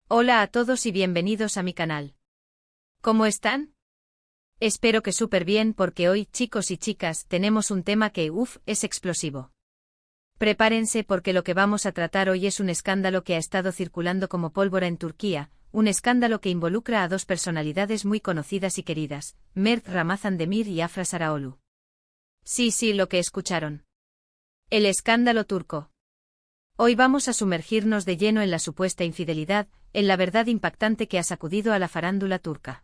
Hola a todos y bienvenidos a mi canal. ¿Cómo están? Espero que súper bien porque hoy, chicos y chicas, tenemos un tema que, es explosivo. Prepárense porque lo que vamos a tratar hoy es un escándalo que ha estado circulando como pólvora en Turquía, un escándalo que involucra a dos personalidades muy conocidas y queridas, Mert Ramazan Demir y Afra Sarıoğlu. Sí, lo que escucharon. El escándalo turco. Hoy vamos a sumergirnos de lleno en la supuesta infidelidad, en la verdad impactante que ha sacudido a la farándula turca.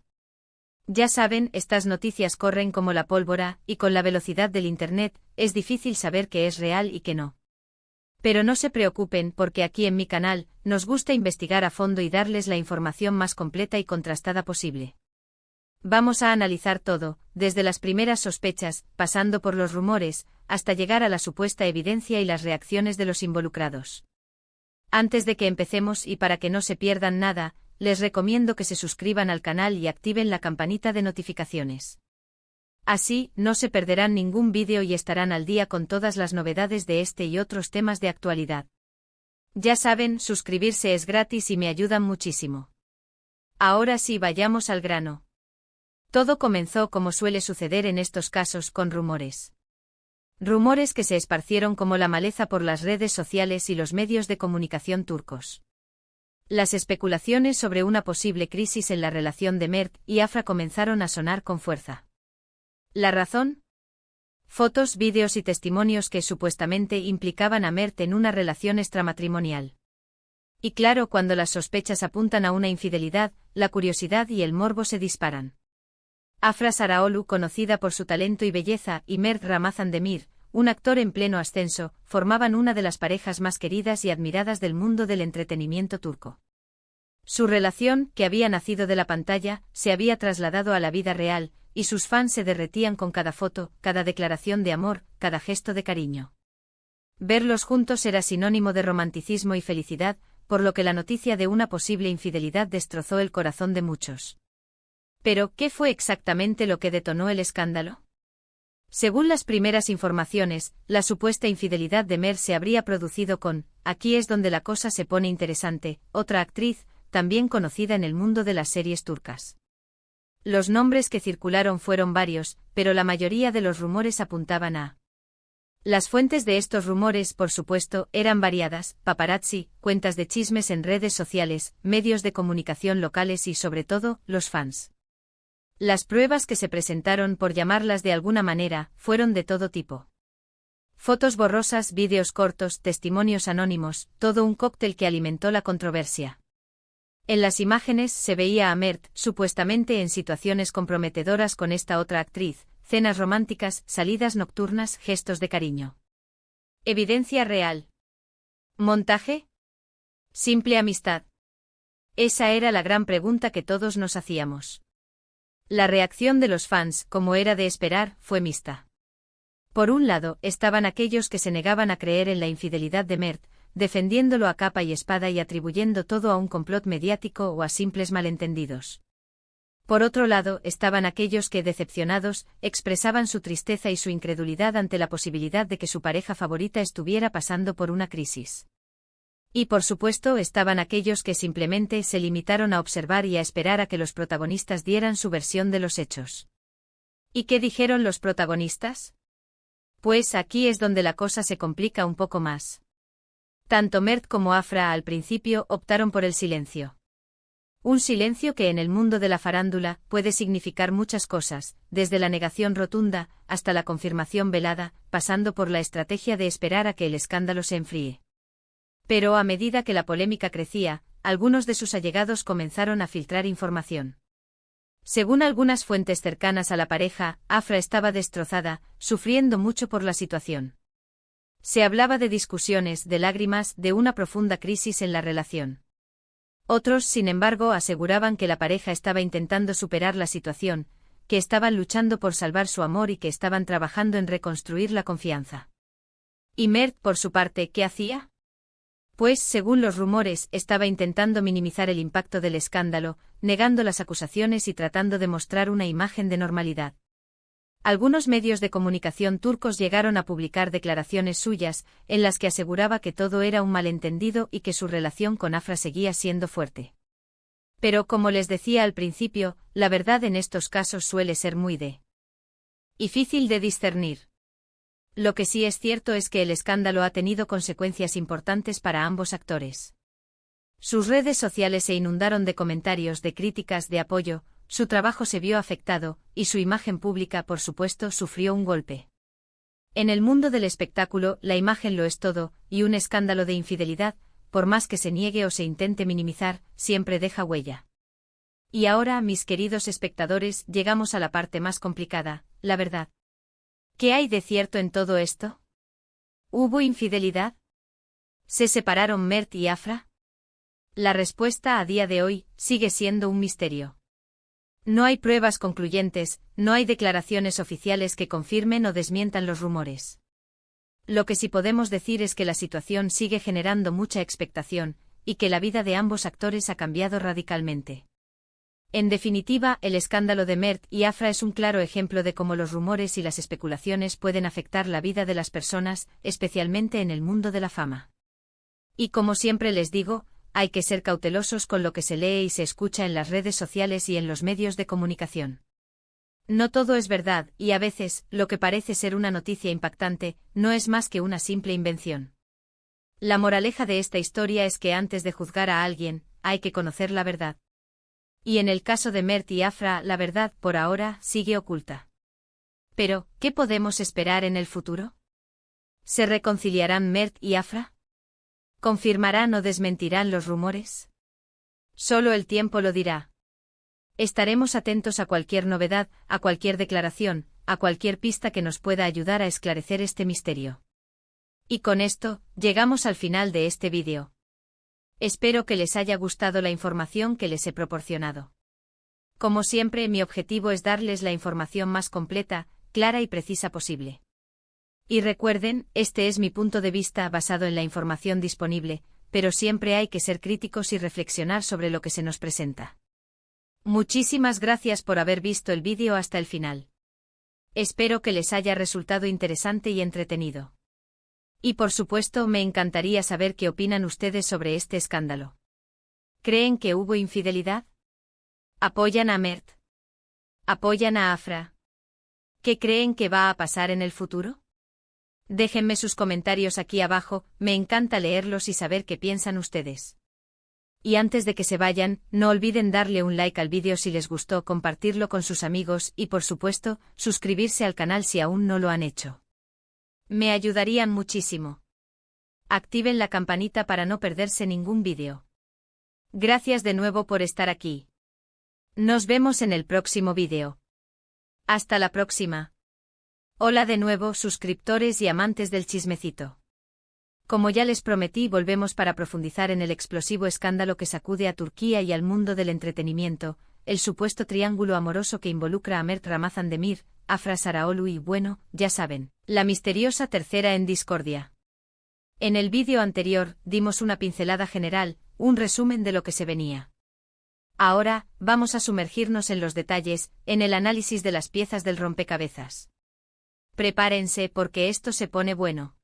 Ya saben, estas noticias corren como la pólvora, y con la velocidad del Internet, es difícil saber qué es real y qué no. Pero no se preocupen porque aquí en mi canal, nos gusta investigar a fondo y darles la información más completa y contrastada posible. Vamos a analizar todo, desde las primeras sospechas, pasando por los rumores, hasta llegar a la supuesta evidencia y las reacciones de los involucrados. Antes de que empecemos y para que no se pierdan nada, les recomiendo que se suscriban al canal y activen la campanita de notificaciones. Así, no se perderán ningún vídeo y estarán al día con todas las novedades de este y otros temas de actualidad. Ya saben, suscribirse es gratis y me ayudan muchísimo. Ahora sí, vayamos al grano. Todo comenzó como suele suceder en estos casos con rumores. Rumores que se esparcieron como la maleza por las redes sociales y los medios de comunicación turcos. Las especulaciones sobre una posible crisis en la relación de Mert y Afra comenzaron a sonar con fuerza. ¿La razón? Fotos, vídeos y testimonios que supuestamente implicaban a Mert en una relación extramatrimonial. Y claro, cuando las sospechas apuntan a una infidelidad, la curiosidad y el morbo se disparan. Afra Sarıoğlu, conocida por su talento y belleza, y Mert Ramazan Demir, un actor en pleno ascenso, formaban una de las parejas más queridas y admiradas del mundo del entretenimiento turco. Su relación, que había nacido de la pantalla, se había trasladado a la vida real, y sus fans se derretían con cada foto, cada declaración de amor, cada gesto de cariño. Verlos juntos era sinónimo de romanticismo y felicidad, por lo que la noticia de una posible infidelidad destrozó el corazón de muchos. Pero, ¿qué fue exactamente lo que detonó el escándalo? Según las primeras informaciones, la supuesta infidelidad de Mert se habría producido con, aquí es donde la cosa se pone interesante, otra actriz, también conocida en el mundo de las series turcas. Los nombres que circularon fueron varios, pero la mayoría de los rumores apuntaban a. Las fuentes de estos rumores, por supuesto, eran variadas: paparazzi, cuentas de chismes en redes sociales, medios de comunicación locales y, sobre todo, los fans. Las pruebas que se presentaron, por llamarlas de alguna manera, fueron de todo tipo. Fotos borrosas, vídeos cortos, testimonios anónimos, todo un cóctel que alimentó la controversia. En las imágenes se veía a Mert, supuestamente en situaciones comprometedoras con esta otra actriz, cenas románticas, salidas nocturnas, gestos de cariño. ¿Evidencia real? ¿Montaje? ¿Simple amistad? Esa era la gran pregunta que todos nos hacíamos. La reacción de los fans, como era de esperar, fue mixta. Por un lado, estaban aquellos que se negaban a creer en la infidelidad de Mert, defendiéndolo a capa y espada y atribuyendo todo a un complot mediático o a simples malentendidos. Por otro lado, estaban aquellos que, decepcionados, expresaban su tristeza y su incredulidad ante la posibilidad de que su pareja favorita estuviera pasando por una crisis. Y por supuesto estaban aquellos que simplemente se limitaron a observar y a esperar a que los protagonistas dieran su versión de los hechos. ¿Y qué dijeron los protagonistas? Pues aquí es donde la cosa se complica un poco más. Tanto Mert como Afra al principio optaron por el silencio. Un silencio que en el mundo de la farándula puede significar muchas cosas, desde la negación rotunda hasta la confirmación velada, pasando por la estrategia de esperar a que el escándalo se enfríe. Pero a medida que la polémica crecía, algunos de sus allegados comenzaron a filtrar información. Según algunas fuentes cercanas a la pareja, Afra estaba destrozada, sufriendo mucho por la situación. Se hablaba de discusiones, de lágrimas, de una profunda crisis en la relación. Otros, sin embargo, aseguraban que la pareja estaba intentando superar la situación, que estaban luchando por salvar su amor y que estaban trabajando en reconstruir la confianza. ¿Y Mert, por su parte, qué hacía? Pues, según los rumores, estaba intentando minimizar el impacto del escándalo, negando las acusaciones y tratando de mostrar una imagen de normalidad. Algunos medios de comunicación turcos llegaron a publicar declaraciones suyas, en las que aseguraba que todo era un malentendido y que su relación con Afra seguía siendo fuerte. Pero como les decía al principio, la verdad en estos casos suele ser muy difícil de discernir. Lo que sí es cierto es que el escándalo ha tenido consecuencias importantes para ambos actores. Sus redes sociales se inundaron de comentarios, de críticas, de apoyo, su trabajo se vio afectado, y su imagen pública, por supuesto, sufrió un golpe. En el mundo del espectáculo, la imagen lo es todo, y un escándalo de infidelidad, por más que se niegue o se intente minimizar, siempre deja huella. Y ahora, mis queridos espectadores, llegamos a la parte más complicada, la verdad. ¿Qué hay de cierto en todo esto? ¿Hubo infidelidad? ¿Se separaron Mert y Afra? La respuesta a día de hoy sigue siendo un misterio. No hay pruebas concluyentes, no hay declaraciones oficiales que confirmen o desmientan los rumores. Lo que sí podemos decir es que la situación sigue generando mucha expectación, y que la vida de ambos actores ha cambiado radicalmente. En definitiva, el escándalo de Mert y Afra es un claro ejemplo de cómo los rumores y las especulaciones pueden afectar la vida de las personas, especialmente en el mundo de la fama. Y como siempre les digo, hay que ser cautelosos con lo que se lee y se escucha en las redes sociales y en los medios de comunicación. No todo es verdad, y a veces, lo que parece ser una noticia impactante, no es más que una simple invención. La moraleja de esta historia es que antes de juzgar a alguien, hay que conocer la verdad. Y en el caso de Mert y Afra, la verdad, por ahora, sigue oculta. Pero, ¿qué podemos esperar en el futuro? ¿Se reconciliarán Mert y Afra? ¿Confirmarán o desmentirán los rumores? Solo el tiempo lo dirá. Estaremos atentos a cualquier novedad, a cualquier declaración, a cualquier pista que nos pueda ayudar a esclarecer este misterio. Y con esto, llegamos al final de este vídeo. Espero que les haya gustado la información que les he proporcionado. Como siempre, mi objetivo es darles la información más completa, clara y precisa posible. Y recuerden, este es mi punto de vista basado en la información disponible, pero siempre hay que ser críticos y reflexionar sobre lo que se nos presenta. Muchísimas gracias por haber visto el vídeo hasta el final. Espero que les haya resultado interesante y entretenido. Y por supuesto, me encantaría saber qué opinan ustedes sobre este escándalo. ¿Creen que hubo infidelidad? ¿Apoyan a Mert? ¿Apoyan a Afra? ¿Qué creen que va a pasar en el futuro? Déjenme sus comentarios aquí abajo, me encanta leerlos y saber qué piensan ustedes. Y antes de que se vayan, no olviden darle un like al vídeo si les gustó, compartirlo con sus amigos y por supuesto, suscribirse al canal si aún no lo han hecho. Me ayudarían muchísimo. Activen la campanita para no perderse ningún vídeo. Gracias de nuevo por estar aquí. Nos vemos en el próximo vídeo. Hasta la próxima. Hola de nuevo, suscriptores y amantes del chismecito. Como ya les prometí, volvemos para profundizar en el explosivo escándalo que sacude a Turquía y al mundo del entretenimiento, el supuesto triángulo amoroso que involucra a Mert Ramazan Demir, Afra Saraoglu y bueno, ya saben, la misteriosa tercera en discordia. En el vídeo anterior, dimos una pincelada general, un resumen de lo que se venía. Ahora, vamos a sumergirnos en los detalles, en el análisis de las piezas del rompecabezas. Prepárense porque esto se pone bueno.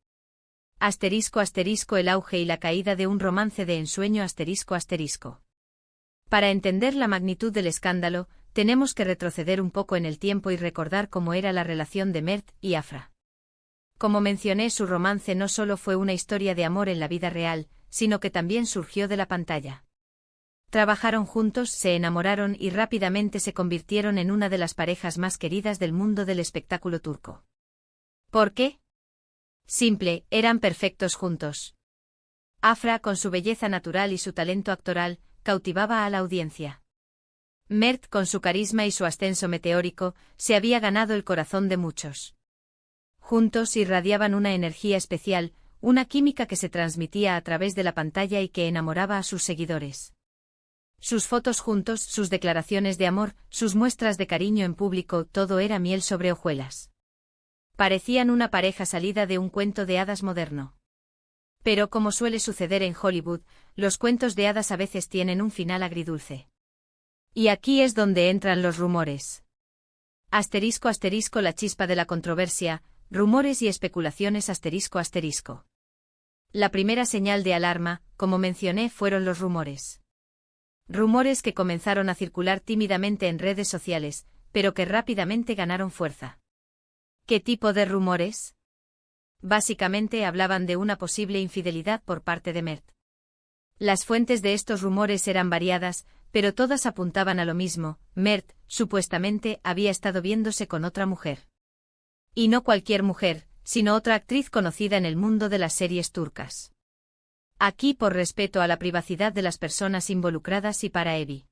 Asterisco asterisco el auge y la caída de un romance de ensueño asterisco asterisco. Para entender la magnitud del escándalo, tenemos que retroceder un poco en el tiempo y recordar cómo era la relación de Mert y Afra. Como mencioné, su romance no solo fue una historia de amor en la vida real, sino que también surgió de la pantalla. Trabajaron juntos, se enamoraron y rápidamente se convirtieron en una de las parejas más queridas del mundo del espectáculo turco. ¿Por qué? Simple, eran perfectos juntos. Afra, con su belleza natural y su talento actoral, cautivaba a la audiencia. Mert, con su carisma y su ascenso meteórico, se había ganado el corazón de muchos. Juntos irradiaban una energía especial, una química que se transmitía a través de la pantalla y que enamoraba a sus seguidores. Sus fotos juntos, sus declaraciones de amor, sus muestras de cariño en público, todo era miel sobre hojuelas. Parecían una pareja salida de un cuento de hadas moderno. Pero como suele suceder en Hollywood, los cuentos de hadas a veces tienen un final agridulce. Y aquí es donde entran los rumores. Asterisco asterisco la chispa de la controversia, rumores y especulaciones asterisco asterisco. La primera señal de alarma, como mencioné, fueron los rumores. Rumores que comenzaron a circular tímidamente en redes sociales, pero que rápidamente ganaron fuerza. ¿Qué tipo de rumores? Básicamente hablaban de una posible infidelidad por parte de Mert. Las fuentes de estos rumores eran variadas, pero todas apuntaban a lo mismo: Mert, supuestamente, había estado viéndose con otra mujer. Y no cualquier mujer, sino otra actriz conocida en el mundo de las series turcas. Aquí por respeto a la privacidad de las personas involucradas y para evitar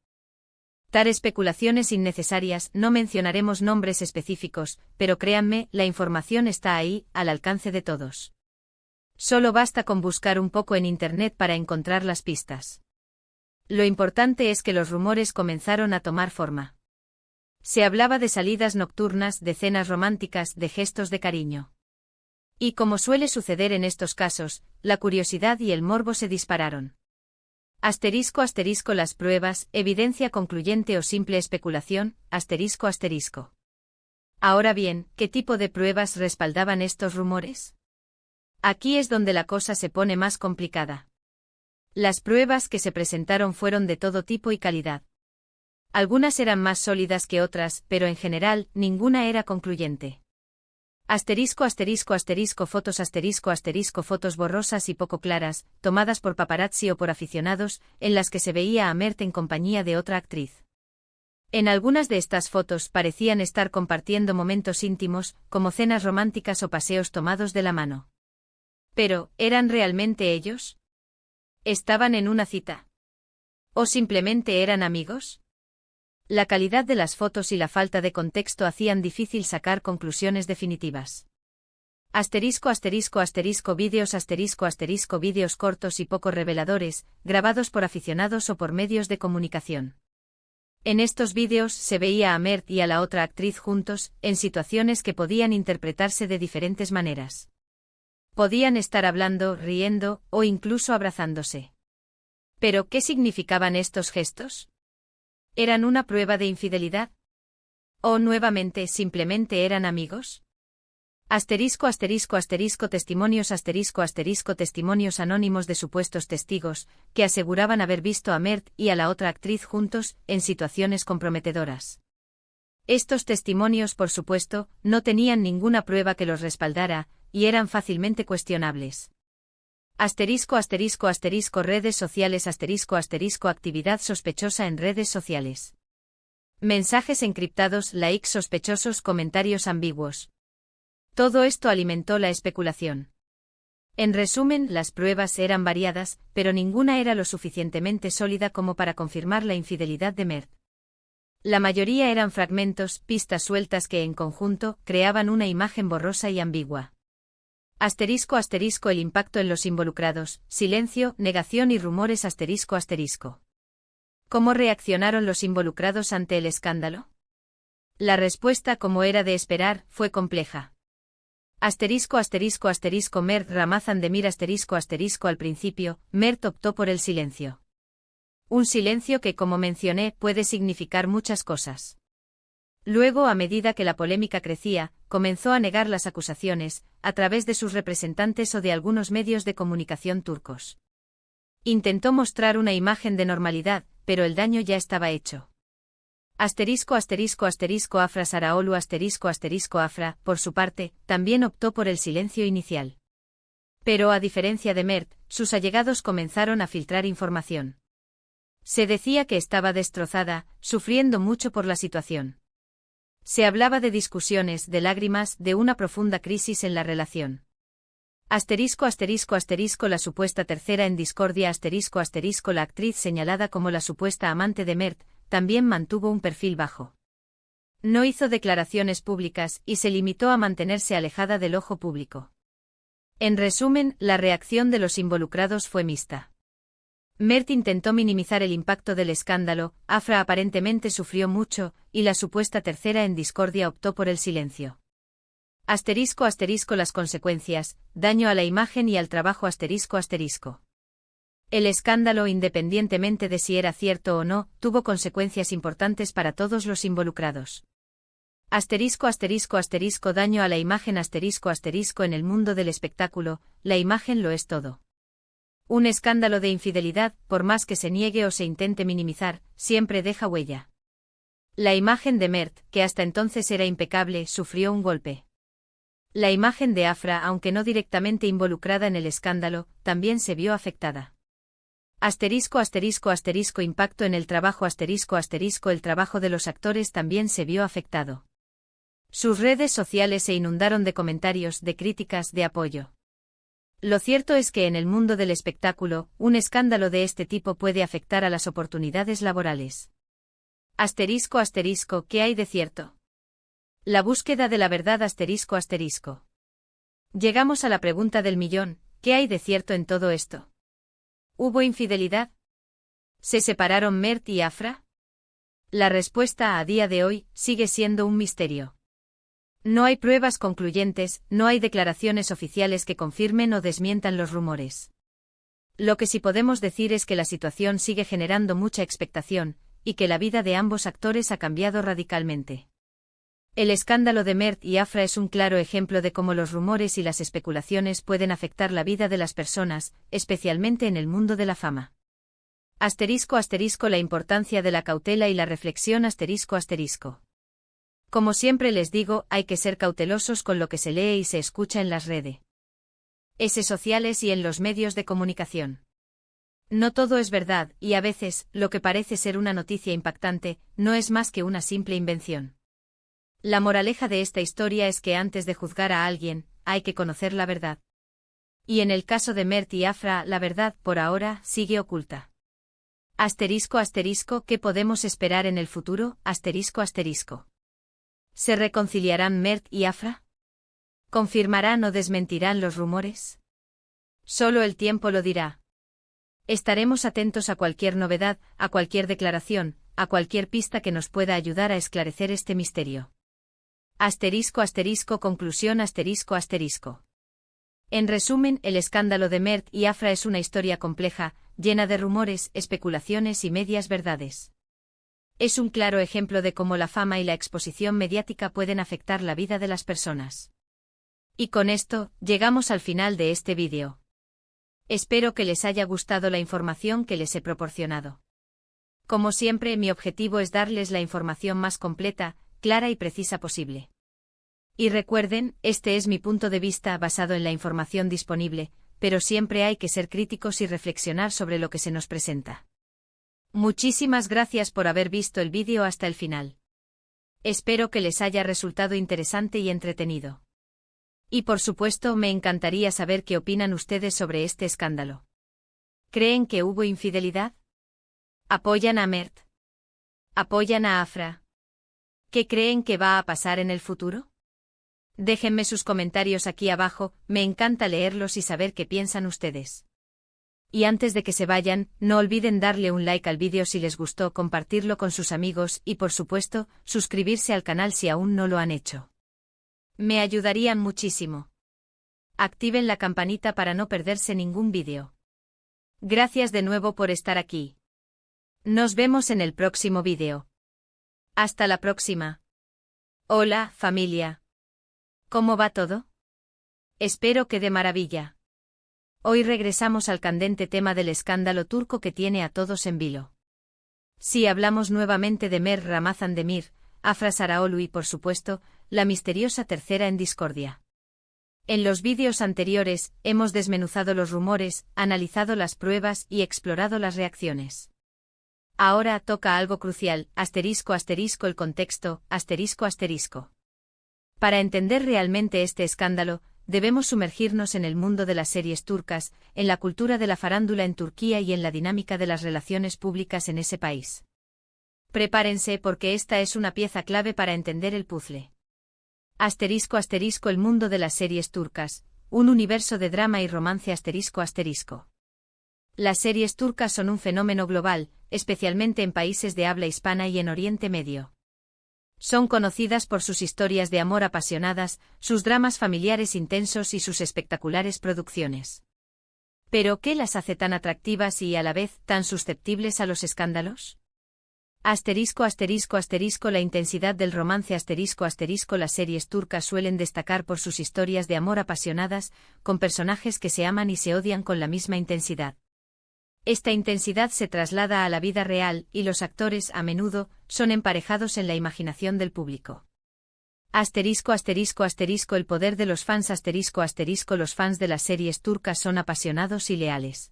especulaciones innecesarias, no mencionaremos nombres específicos, pero créanme, la información está ahí, al alcance de todos. Solo basta con buscar un poco en Internet para encontrar las pistas. Lo importante es que los rumores comenzaron a tomar forma. Se hablaba de salidas nocturnas, de cenas románticas, de gestos de cariño. Y como suele suceder en estos casos, la curiosidad y el morbo se dispararon. Asterisco asterisco las pruebas, evidencia concluyente o simple especulación, asterisco asterisco. Ahora bien, ¿qué tipo de pruebas respaldaban estos rumores? Aquí es donde la cosa se pone más complicada. Las pruebas que se presentaron fueron de todo tipo y calidad. Algunas eran más sólidas que otras, pero en general, ninguna era concluyente. Asterisco asterisco asterisco fotos borrosas y poco claras, tomadas por paparazzi o por aficionados, en las que se veía a Mert en compañía de otra actriz. En algunas de estas fotos parecían estar compartiendo momentos íntimos, como cenas románticas o paseos tomados de la mano. Pero, ¿eran realmente ellos? ¿Estaban en una cita? ¿O simplemente eran amigos? La calidad de las fotos y la falta de contexto hacían difícil sacar conclusiones definitivas. Asterisco asterisco asterisco vídeos cortos y poco reveladores, grabados por aficionados o por medios de comunicación. En estos vídeos se veía a Mert y a la otra actriz juntos, en situaciones que podían interpretarse de diferentes maneras. Podían estar hablando, riendo, o incluso abrazándose. ¿Pero qué significaban estos gestos? ¿Eran una prueba de infidelidad? ¿O nuevamente simplemente eran amigos? Asterisco testimonios testimonios anónimos de supuestos testigos, que aseguraban haber visto a Mert y a la otra actriz juntos, en situaciones comprometedoras. Estos testimonios, por supuesto, no tenían ninguna prueba que los respaldara, y eran fácilmente cuestionables. Asterisco redes sociales actividad sospechosa en redes sociales. Mensajes encriptados, likes sospechosos, comentarios ambiguos. Todo esto alimentó la especulación. En resumen, las pruebas eran variadas, pero ninguna era lo suficientemente sólida como para confirmar la infidelidad de Mert. La mayoría eran fragmentos, pistas sueltas que en conjunto creaban una imagen borrosa y ambigua. Asterisco el impacto en los involucrados, silencio, negación y rumores asterisco. ¿Cómo reaccionaron los involucrados ante el escándalo? La respuesta, como era de esperar, fue compleja. Asterisco Mert Ramazan Demir al principio, Mert optó por el silencio. Un silencio que, como mencioné, puede significar muchas cosas. Luego, a medida que la polémica crecía, comenzó a negar las acusaciones, a través de sus representantes o de algunos medios de comunicación turcos. Intentó mostrar una imagen de normalidad, pero el daño ya estaba hecho. Afra Saraolu Afra, por su parte, también optó por el silencio inicial. Pero a diferencia de Mert, sus allegados comenzaron a filtrar información. Se decía que estaba destrozada, sufriendo mucho por la situación. Se hablaba de discusiones, de lágrimas, de una profunda crisis en la relación. La supuesta tercera en discordia la actriz señalada como la supuesta amante de Mert, también mantuvo un perfil bajo. No hizo declaraciones públicas y se limitó a mantenerse alejada del ojo público. En resumen, la reacción de los involucrados fue mixta. Mert intentó minimizar el impacto del escándalo, Afra aparentemente sufrió mucho, y la supuesta tercera en discordia optó por el silencio. Las consecuencias, daño a la imagen y al trabajo El escándalo, independientemente de si era cierto o no, tuvo consecuencias importantes para todos los involucrados. Daño a la imagen en el mundo del espectáculo, la imagen lo es todo. Un escándalo de infidelidad, por más que se niegue o se intente minimizar, siempre deja huella. La imagen de Mert, que hasta entonces era impecable, sufrió un golpe. La imagen de Afra, aunque no directamente involucrada en el escándalo, también se vio afectada. Impacto en el trabajo el trabajo de los actores también se vio afectado. Sus redes sociales se inundaron de comentarios, de críticas, de apoyo. Lo cierto es que en el mundo del espectáculo, un escándalo de este tipo puede afectar a las oportunidades laborales. ¿Qué hay de cierto? La búsqueda de la verdad Llegamos a la pregunta del millón, ¿qué hay de cierto en todo esto? ¿Hubo infidelidad? ¿Se separaron Mert y Afra? La respuesta a día de hoy sigue siendo un misterio. No hay pruebas concluyentes, no hay declaraciones oficiales que confirmen o desmientan los rumores. Lo que sí podemos decir es que la situación sigue generando mucha expectación, y que la vida de ambos actores ha cambiado radicalmente. El escándalo de Mert y Afra es un claro ejemplo de cómo los rumores y las especulaciones pueden afectar la vida de las personas, especialmente en el mundo de la fama. La importancia de la cautela y la reflexión Como siempre les digo, hay que ser cautelosos con lo que se lee y se escucha en las redes sociales y en los medios de comunicación. No todo es verdad, y a veces, lo que parece ser una noticia impactante, no es más que una simple invención. La moraleja de esta historia es que antes de juzgar a alguien, hay que conocer la verdad. Y en el caso de Mert y Afra, la verdad, por ahora, sigue oculta. ¿Qué podemos esperar en el futuro? ¿Se reconciliarán Mert y Afra? ¿Confirmarán o desmentirán los rumores? Solo el tiempo lo dirá. Estaremos atentos a cualquier novedad, a cualquier declaración, a cualquier pista que nos pueda ayudar a esclarecer este misterio. Conclusión. En resumen, el escándalo de Mert y Afra es una historia compleja, llena de rumores, especulaciones y medias verdades. Es un claro ejemplo de cómo la fama y la exposición mediática pueden afectar la vida de las personas. Y con esto, llegamos al final de este vídeo. Espero que les haya gustado la información que les he proporcionado. Como siempre, mi objetivo es darles la información más completa, clara y precisa posible. Y recuerden, este es mi punto de vista basado en la información disponible, pero siempre hay que ser críticos y reflexionar sobre lo que se nos presenta. Muchísimas gracias por haber visto el vídeo hasta el final. Espero que les haya resultado interesante y entretenido. Y por supuesto, me encantaría saber qué opinan ustedes sobre este escándalo. ¿Creen que hubo infidelidad? ¿Apoyan a Mert? ¿Apoyan a Afra? ¿Qué creen que va a pasar en el futuro? Déjenme sus comentarios aquí abajo, me encanta leerlos y saber qué piensan ustedes. Y antes de que se vayan, no olviden darle un like al vídeo si les gustó, compartirlo con sus amigos y por supuesto, suscribirse al canal si aún no lo han hecho. Me ayudarían muchísimo. Activen la campanita para no perderse ningún vídeo. Gracias de nuevo por estar aquí. Nos vemos en el próximo vídeo. Hasta la próxima. Hola, familia. ¿Cómo va todo? Espero que de maravilla. Hoy regresamos al candente tema del escándalo turco que tiene a todos en vilo. Sí, hablamos nuevamente de Mert Ramazan Demir, Afra Sarıoğlu y por supuesto, la misteriosa tercera en discordia. En los vídeos anteriores, hemos desmenuzado los rumores, analizado las pruebas y explorado las reacciones. Ahora toca algo crucial, el contexto, Para entender realmente este escándalo, debemos sumergirnos en el mundo de las series turcas, en la cultura de la farándula en Turquía y en la dinámica de las relaciones públicas en ese país. Prepárense porque esta es una pieza clave para entender el puzzle. El mundo de las series turcas, un universo de drama y romance Las series turcas son un fenómeno global, especialmente en países de habla hispana y en Oriente Medio. Son conocidas por sus historias de amor apasionadas, sus dramas familiares intensos y sus espectaculares producciones. ¿Pero qué las hace tan atractivas y a la vez tan susceptibles a los escándalos? La intensidad del romance Las series turcas suelen destacar por sus historias de amor apasionadas, con personajes que se aman y se odian con la misma intensidad. Esta intensidad se traslada a la vida real y los actores, a menudo, son emparejados en la imaginación del público. Asterisco asterisco asterisco el poder de los fans asterisco asterisco los fans de las series turcas son apasionados y leales.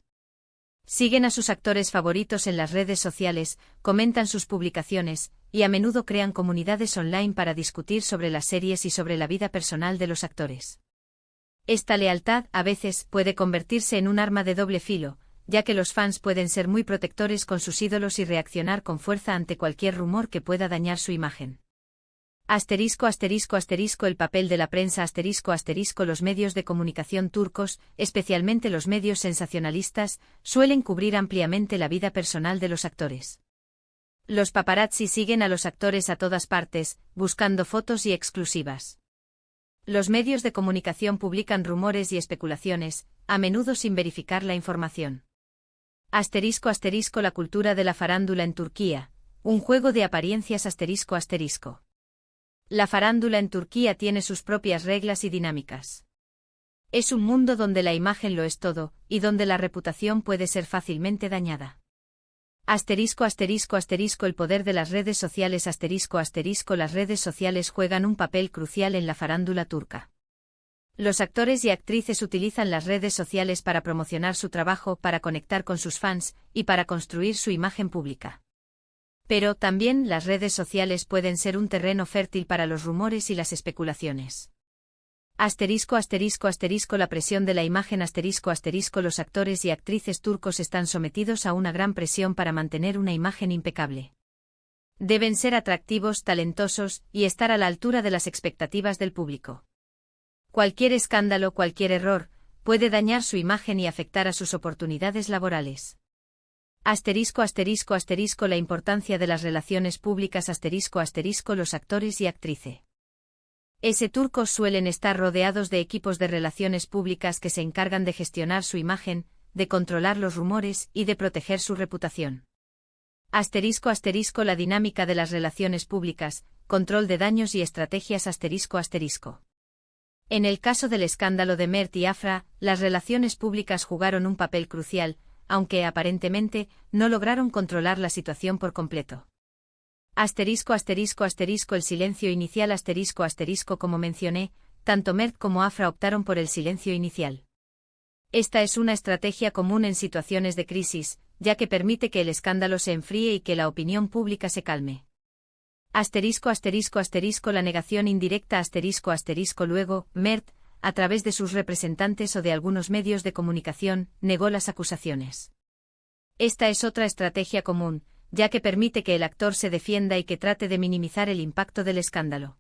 Siguen a sus actores favoritos en las redes sociales, comentan sus publicaciones, y a menudo crean comunidades online para discutir sobre las series y sobre la vida personal de los actores. Esta lealtad, a veces, puede convertirse en un arma de doble filo, ya que los fans pueden ser muy protectores con sus ídolos y reaccionar con fuerza ante cualquier rumor que pueda dañar su imagen. Asterisco asterisco asterisco el papel de la prensa asterisco asterisco los medios de comunicación turcos, especialmente los medios sensacionalistas, suelen cubrir ampliamente la vida personal de los actores. Los paparazzi siguen a los actores a todas partes, buscando fotos y exclusivas. Los medios de comunicación publican rumores y especulaciones, a menudo sin verificar la información. Asterisco asterisco la cultura de la farándula en Turquía, un juego de apariencias asterisco asterisco. La farándula en Turquía tiene sus propias reglas y dinámicas. Es un mundo donde la imagen lo es todo, y donde la reputación puede ser fácilmente dañada. Asterisco asterisco asterisco el poder de las redes sociales asterisco asterisco las redes sociales juegan un papel crucial en la farándula turca. Los actores y actrices utilizan las redes sociales para promocionar su trabajo, para conectar con sus fans, y para construir su imagen pública. Pero también las redes sociales pueden ser un terreno fértil para los rumores y las especulaciones. Asterisco asterisco asterisco la presión de la imagen asterisco asterisco los actores y actrices turcos están sometidos a una gran presión para mantener una imagen impecable. Deben ser atractivos, talentosos, y estar a la altura de las expectativas del público. Cualquier escándalo, cualquier error, puede dañar su imagen y afectar a sus oportunidades laborales. Asterisco asterisco asterisco la importancia de las relaciones públicas asterisco asterisco los actores y actrices turcos suelen estar rodeados de equipos de relaciones públicas que se encargan de gestionar su imagen, de controlar los rumores y de proteger su reputación. Asterisco asterisco la dinámica de las relaciones públicas, control de daños y estrategias asterisco asterisco. En el caso del escándalo de Mert y Afra, las relaciones públicas jugaron un papel crucial, aunque aparentemente no lograron controlar la situación por completo. Asterisco asterisco asterisco el silencio inicial asterisco asterisco como mencioné, tanto Mert como Afra optaron por el silencio inicial. Esta es una estrategia común en situaciones de crisis, ya que permite que el escándalo se enfríe y que la opinión pública se calme. Asterisco asterisco asterisco la negación indirecta asterisco asterisco luego, Mert, a través de sus representantes o de algunos medios de comunicación, negó las acusaciones. Esta es otra estrategia común, ya que permite que el actor se defienda y que trate de minimizar el impacto del escándalo.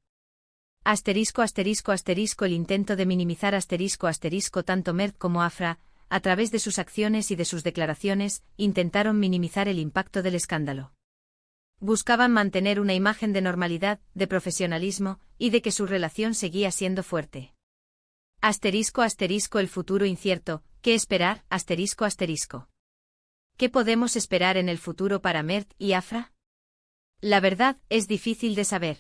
Asterisco asterisco asterisco el intento de minimizar asterisco asterisco tanto Mert como Afra, a través de sus acciones y de sus declaraciones, intentaron minimizar el impacto del escándalo. Buscaban mantener una imagen de normalidad, de profesionalismo, y de que su relación seguía siendo fuerte. Asterisco asterisco el futuro incierto, ¿qué esperar? Asterisco asterisco. ¿Qué podemos esperar en el futuro para Mert y Afra? La verdad, es difícil de saber.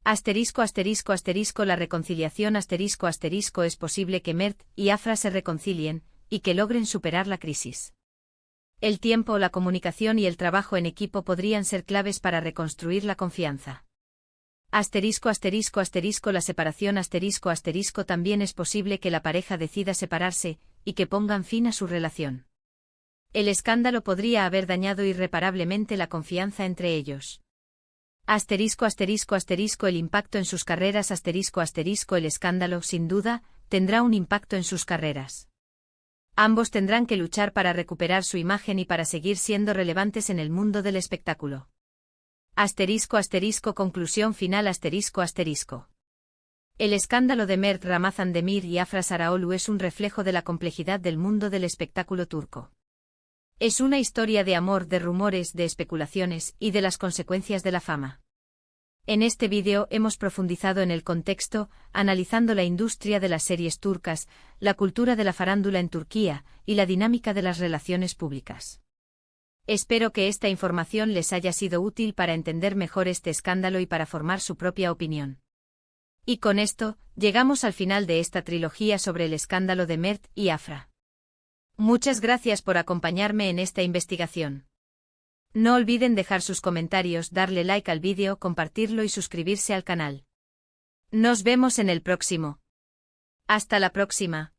Asterisco asterisco asterisco la reconciliación asterisco asterisco es posible que Mert y Afra se reconcilien, y que logren superar la crisis. El tiempo, la comunicación y el trabajo en equipo podrían ser claves para reconstruir la confianza. Asterisco asterisco asterisco la separación asterisco asterisco también es posible que la pareja decida separarse, y que pongan fin a su relación. El escándalo podría haber dañado irreparablemente la confianza entre ellos. Asterisco asterisco asterisco el impacto en sus carreras asterisco asterisco el escándalo, sin duda, tendrá un impacto en sus carreras. Ambos tendrán que luchar para recuperar su imagen y para seguir siendo relevantes en el mundo del espectáculo. Asterisco asterisco conclusión final asterisco asterisco. El escándalo de Mert Ramazan Demir y Afra Saraoğlu es un reflejo de la complejidad del mundo del espectáculo turco. Es una historia de amor, de rumores, de especulaciones y de las consecuencias de la fama. En este vídeo hemos profundizado en el contexto, analizando la industria de las series turcas, la cultura de la farándula en Turquía y la dinámica de las relaciones públicas. Espero que esta información les haya sido útil para entender mejor este escándalo y para formar su propia opinión. Y con esto, llegamos al final de esta trilogía sobre el escándalo de Mert y Afra. Muchas gracias por acompañarme en esta investigación. No olviden dejar sus comentarios, darle like al vídeo, compartirlo y suscribirse al canal. Nos vemos en el próximo. Hasta la próxima.